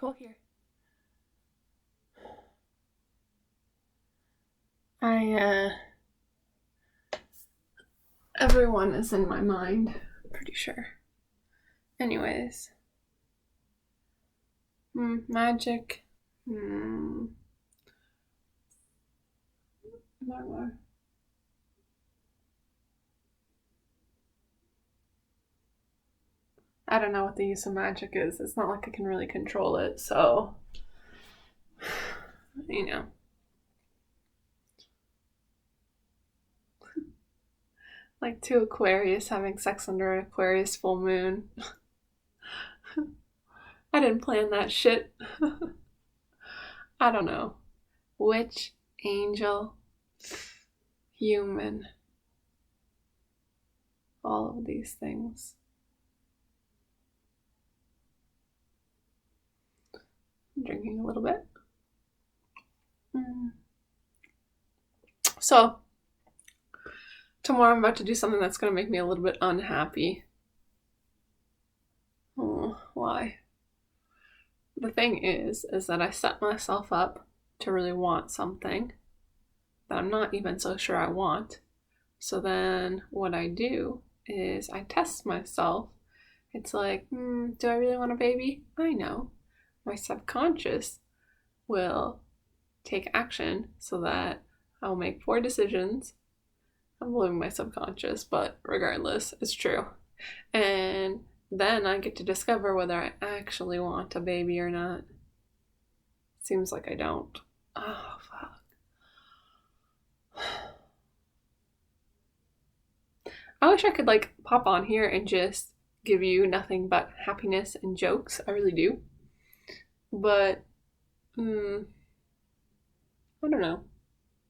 circle here. Everyone is in my mind, I'm pretty sure. Anyways. Magic. I don't know what the use of magic is. It's not like I can really control it, so you know. Like two Aquarius having sex under an Aquarius full moon. I didn't plan that shit. I don't know. Witch, angel, human. All of these things. I'm drinking a little bit. So, tomorrow I'm about to do something that's going to make me a little bit unhappy. Oh, why? The thing is that I set myself up to really want something that I'm not even so sure I want. So then what I do is I test myself. It's like, do I really want a baby? I know. My subconscious will take action so that I'll make poor decisions. I'm blaming my subconscious, but regardless, it's true. And then I get to discover whether I actually want a baby or not. Seems like I don't. Oh, fuck. I wish I could, pop on here and just give you nothing but happiness and jokes. I really do. But, I don't know.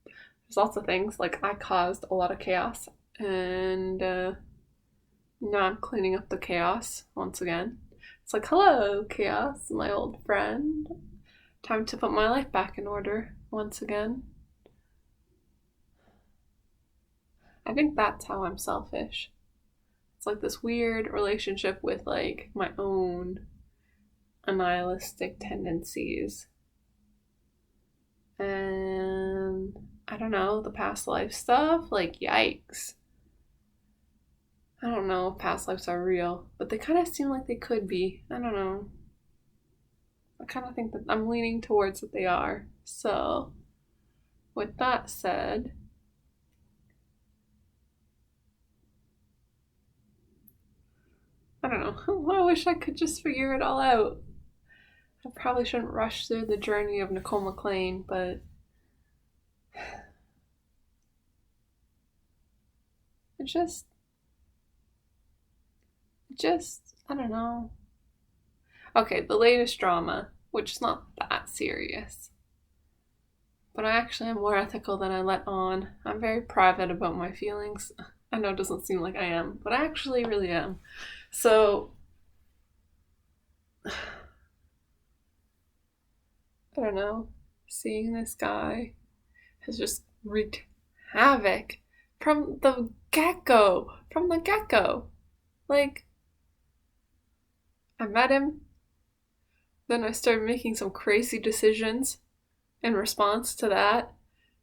There's lots of things. I caused a lot of chaos. And now I'm cleaning up the chaos once again. It's like, hello, chaos, my old friend. Time to put my life back in order once again. I think that's how I'm selfish. It's like this weird relationship with my own nihilistic tendencies. And I don't know, the past life stuff, yikes. I don't know if past lives are real, but they kind of seem like they could be. I don't know. I kind of think that I'm leaning towards that they are. So, with that said, I don't know. I wish I could just figure it all out. I probably shouldn't rush through the journey of Nicole McLean, but it just, I don't know. Okay, the latest drama, which is not that serious. But I actually am more ethical than I let on. I'm very private about my feelings. I know it doesn't seem like I am, but I actually really am. So, I don't know. Seeing this guy has just wreaked havoc from the get-go. From the get-go. I met him. Then I started making some crazy decisions in response to that,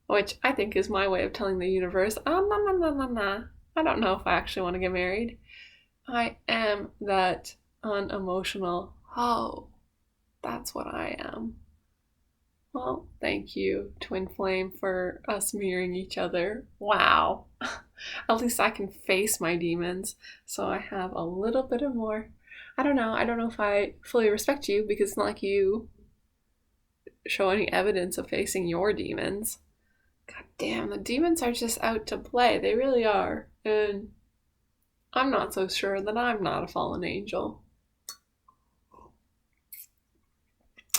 which I think is my way of telling the universe, nah. I don't know if I actually want to get married. I am that unemotional. Oh, that's what I am. Well, thank you, Twin Flame, for us mirroring each other. Wow. At least I can face my demons, so I have a little bit of more. I don't know if I fully respect you because it's not like you show any evidence of facing your demons. God damn, the demons are just out to play. They really are. And I'm not so sure that I'm not a fallen angel.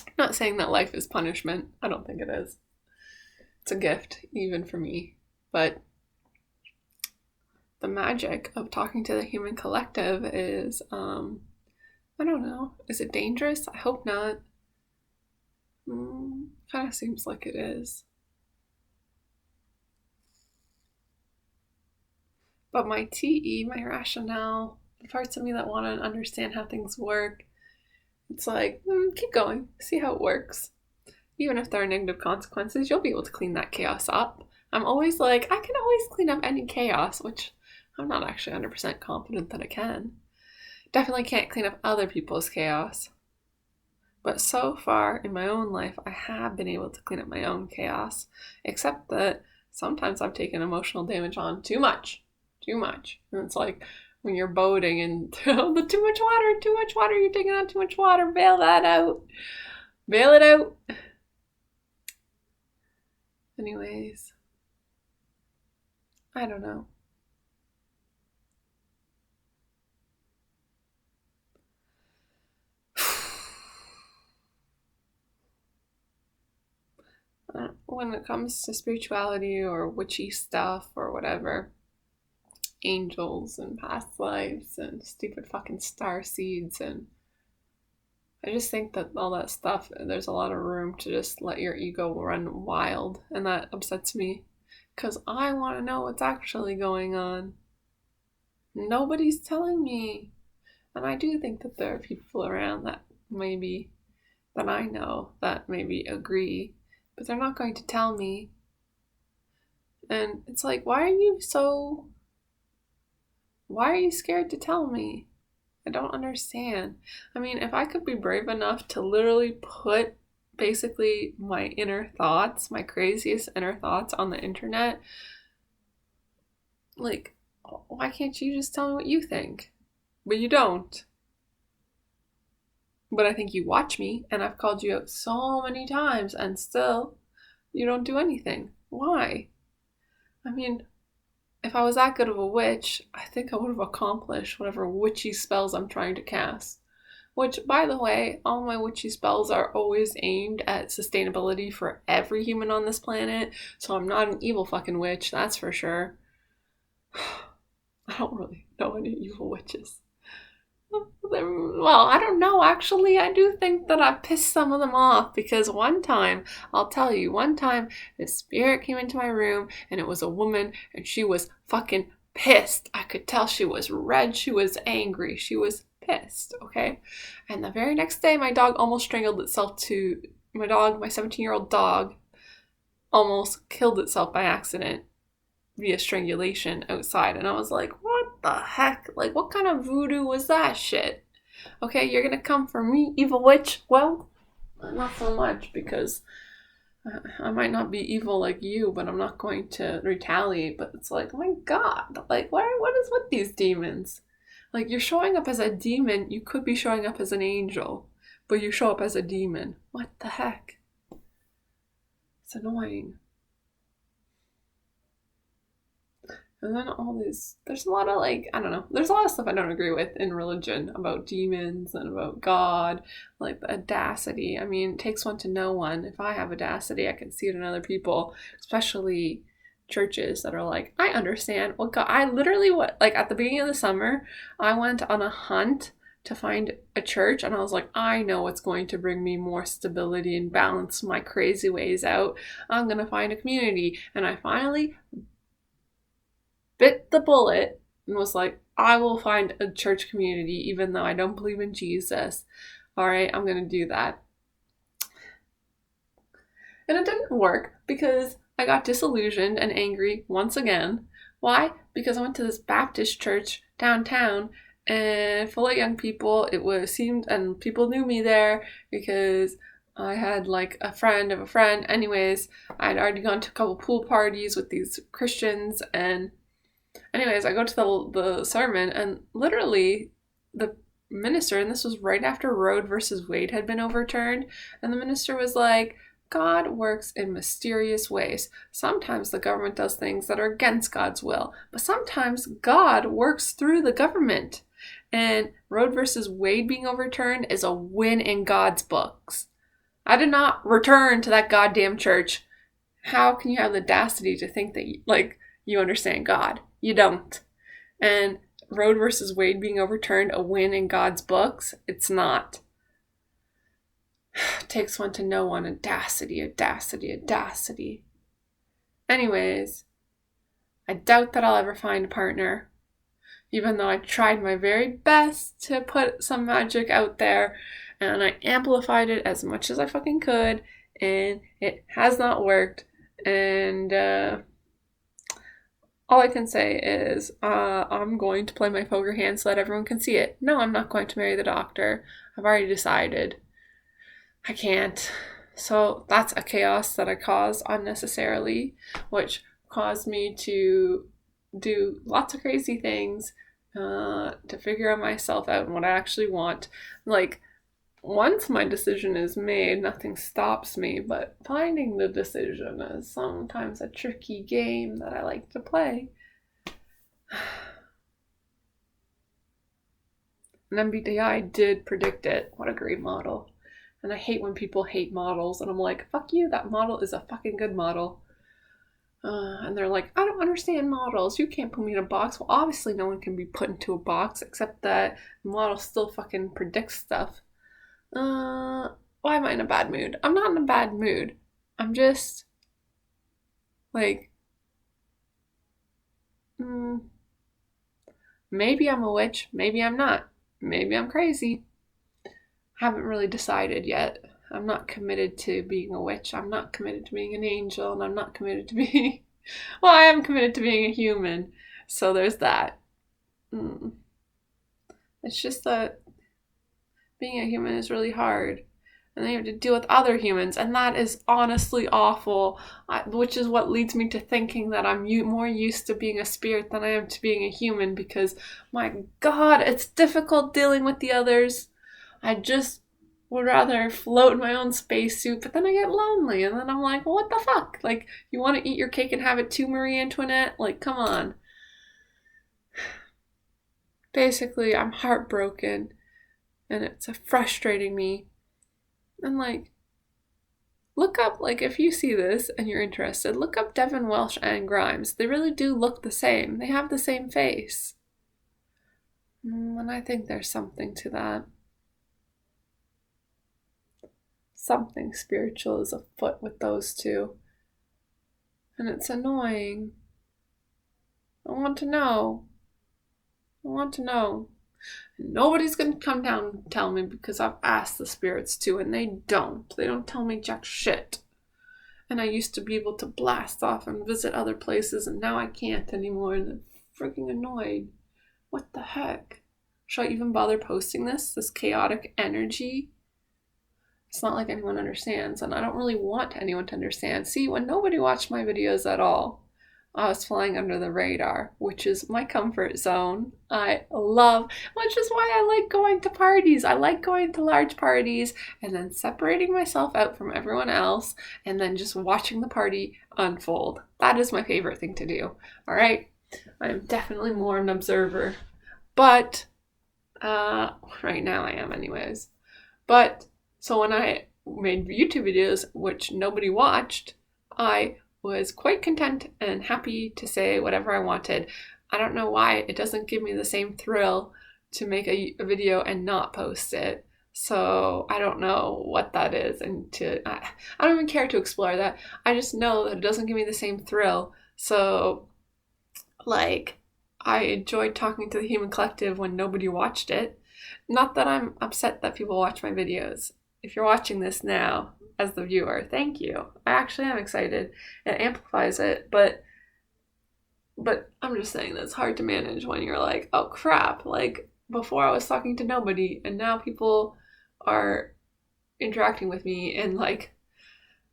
I'm not saying that life is punishment. I don't think it is. It's a gift, even for me. But the magic of talking to the human collective is, I don't know. Is it dangerous? I hope not. Kind of seems like it is. But my TE, my rationale, the parts of me that want to understand how things work, It's like, keep going, see how it works. Even if there are negative consequences, you'll be able to clean that chaos up. I'm always like, I can always clean up any chaos, which I'm not actually 100% confident that I can. Definitely can't clean up other people's chaos. But so far in my own life, I have been able to clean up my own chaos, except that sometimes I've taken emotional damage on too much. And it's like when you're boating and the too much water, you're taking on too much water, bail that out. Bail it out. Anyways, I don't know. When it comes to spirituality or witchy stuff or whatever, angels and past lives and stupid fucking star seeds, and I just think that all that stuff, there's a lot of room to just let your ego run wild, and that upsets me because I want to know what's actually going on. Nobody's telling me. And I do think that there are people around that I know that maybe agree, but they're not going to tell me. And it's like, why are you scared to tell me? I don't understand. I mean, if I could be brave enough to literally put basically my inner thoughts, my craziest inner thoughts on the internet, like, why can't you just tell me what you think? But you don't. But I think you watch me, and I've called you out so many times, and still, you don't do anything. Why? I mean, if I was that good of a witch, I think I would have accomplished whatever witchy spells I'm trying to cast. Which, by the way, all my witchy spells are always aimed at sustainability for every human on this planet, so I'm not an evil fucking witch, that's for sure. I don't really know any evil witches. Well, I don't know. Actually, I do think that I pissed some of them off because one time, I'll tell you, one time this spirit came into my room and it was a woman and she was fucking pissed. I could tell she was red. She was angry. She was pissed, okay? And the very next day, my dog almost strangled itself my 17-year-old dog, almost killed itself by accident via strangulation outside. And I was like, what the heck? Like, what kind of voodoo was that shit? Okay, you're gonna come for me, evil witch? Well, not so much, because I might not be evil like you, but I'm not going to retaliate. But it's like, oh my god, like, what is with these demons? Like, you're showing up as a demon, you could be showing up as an angel, but you show up as a demon. What the heck? It's annoying. And then there's a lot of I don't know, there's a lot of stuff I don't agree with in religion about demons and about God, like the audacity. I mean, it takes one to know one. If I have audacity, I can see it in other people, especially churches that are like, I understand what God, at the beginning of the summer, I went on a hunt to find a church and I was like, I know what's going to bring me more stability and balance my crazy ways out. I'm going to find a community. And I finally bit the bullet and was like, I will find a church community even though I don't believe in Jesus. All right, I'm going to do that. And it didn't work because I got disillusioned and angry once again. Why? Because I went to this Baptist church downtown and full of young people. And people knew me there because I had like a friend of a friend. Anyways, I'd already gone to a couple pool parties with these Christians, and anyways, I go to the sermon, and literally the minister, and this was right after Roe versus Wade had been overturned, and the minister was like, God works in mysterious ways. Sometimes the government does things that are against God's will, but sometimes God works through the government. And Roe versus Wade being overturned is a win in God's books. I did not return to that goddamn church. How can you have the audacity to think that you understand God? You don't. And Roe versus Wade being overturned, a win in God's books? It's not. It takes one to know one. Audacity. Anyways, I doubt that I'll ever find a partner. Even though I tried my very best to put some magic out there and I amplified it as much as I fucking could, and it has not worked. And all I can say is I'm going to play my poker hand so that everyone can see it. No, I'm not going to marry the doctor. I've already decided. I can't. So that's a chaos that I caused unnecessarily, which caused me to do lots of crazy things to figure myself out and what I actually want. Like, once my decision is made, nothing stops me, but finding the decision is sometimes a tricky game that I like to play. And MBTI did predict it. What a great model. And I hate when people hate models, and I'm like, fuck you, that model is a fucking good model. And they're like, I don't understand models. You can't put me in a box. Well, obviously no one can be put into a box, except that the model still fucking predicts stuff. Why am I in a bad mood? I'm not in a bad mood. I'm just, like, maybe I'm a witch, maybe I'm not. Maybe I'm crazy. Haven't really decided yet. I'm not committed to being a witch. I'm not committed to being an angel, and I'm not committed to being... Well, I am committed to being a human, so there's that. It's just that being a human is really hard, and then you have to deal with other humans, and that is honestly awful, which is what leads me to thinking that I'm more used to being a spirit than I am to being a human, because, my God, it's difficult dealing with the others. I just would rather float in my own spacesuit, but then I get lonely, and then I'm like, well, what the fuck? Like, you want to eat your cake and have it too, Marie Antoinette? Like, come on. Basically, I'm heartbroken, and it's frustrating me. And, like, look up, like, if you see this and you're interested, look up Devin Welsh and Grimes. They really do look the same. They have the same face. And I think there's something to that. Something spiritual is afoot with those two. And it's annoying. I want to know. And nobody's going to come down and tell me, because I've asked the spirits to, and they don't. They don't tell me jack shit. And I used to be able to blast off and visit other places, and now I can't anymore, and I'm freaking annoyed. What the heck? Should I even bother posting this chaotic energy? It's not like anyone understands, and I don't really want anyone to understand. See, when nobody watched my videos at all, I was flying under the radar, which is my comfort zone. Which is why I like going to parties. I like going to large parties and then separating myself out from everyone else and then just watching the party unfold. That is my favorite thing to do. All right? I'm definitely more an observer. But, right now I am anyways. But, so when I made YouTube videos, which nobody watched, I was quite content and happy to say whatever I wanted. I don't know why it doesn't give me the same thrill to make a video and not post it. So I don't know what that is, and I don't even care to explore that. I just know that it doesn't give me the same thrill. So, like, I enjoyed talking to the Human Collective when nobody watched it. Not that I'm upset that people watch my videos. If you're watching this now, as the viewer, thank you. I actually am excited. It amplifies it, but I'm just saying that it's hard to manage when you're like, oh crap, like, before I was talking to nobody, and now people are interacting with me, and, like,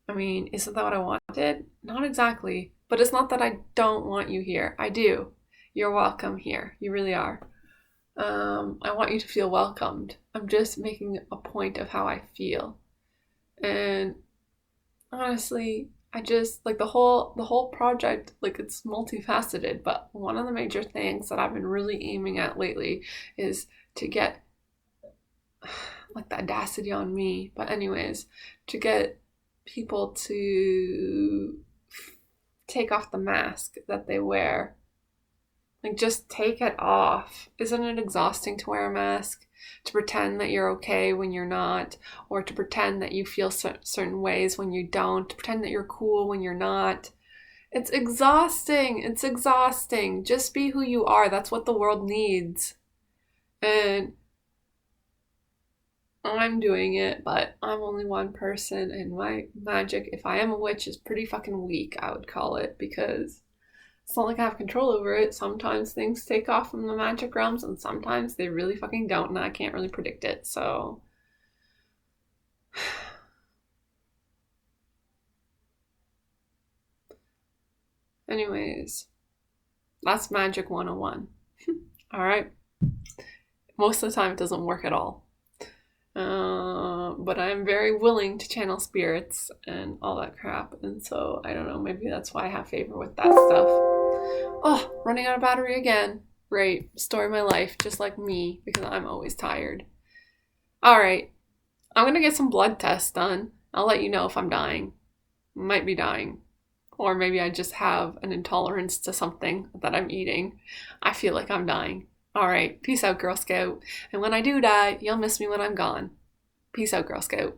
I mean, isn't that what I wanted? Not exactly, but it's not that I don't want you here. I do. You're welcome here. You really are. I want you to feel welcomed. I'm just making a point of how I feel. And honestly, I just, like, the whole project, like, it's multifaceted, but one of the major things that I've been really aiming at lately is to get, like, the audacity on me, but anyways, to get people to take off the mask that they wear. Like, just take it off. Isn't it exhausting to wear a mask? To pretend that you're okay when you're not, or to pretend that you feel certain ways when you don't, to pretend that you're cool when you're not. It's exhausting. It's exhausting. Just be who you are. That's what the world needs. And I'm doing it, but I'm only one person, and my magic, if I am a witch, is pretty fucking weak, I would call it, because it's not like I have control over it. Sometimes things take off from the magic realms, and sometimes they really fucking don't, and I can't really predict it, so. Anyways, that's Magic 101. Alright? Most of the time, it doesn't work at all. But I'm very willing to channel spirits and all that crap, and so I don't know, maybe that's why I have favor with that stuff. Oh, running out of battery again. Great. Story of my life, just like me, because I'm always tired. Alright, I'm gonna get some blood tests done. I'll let you know if I'm dying. Might be dying. Or maybe I just have an intolerance to something that I'm eating. I feel like I'm dying. Alright, peace out, Girl Scout. And when I do die, you'll miss me when I'm gone. Peace out, Girl Scout.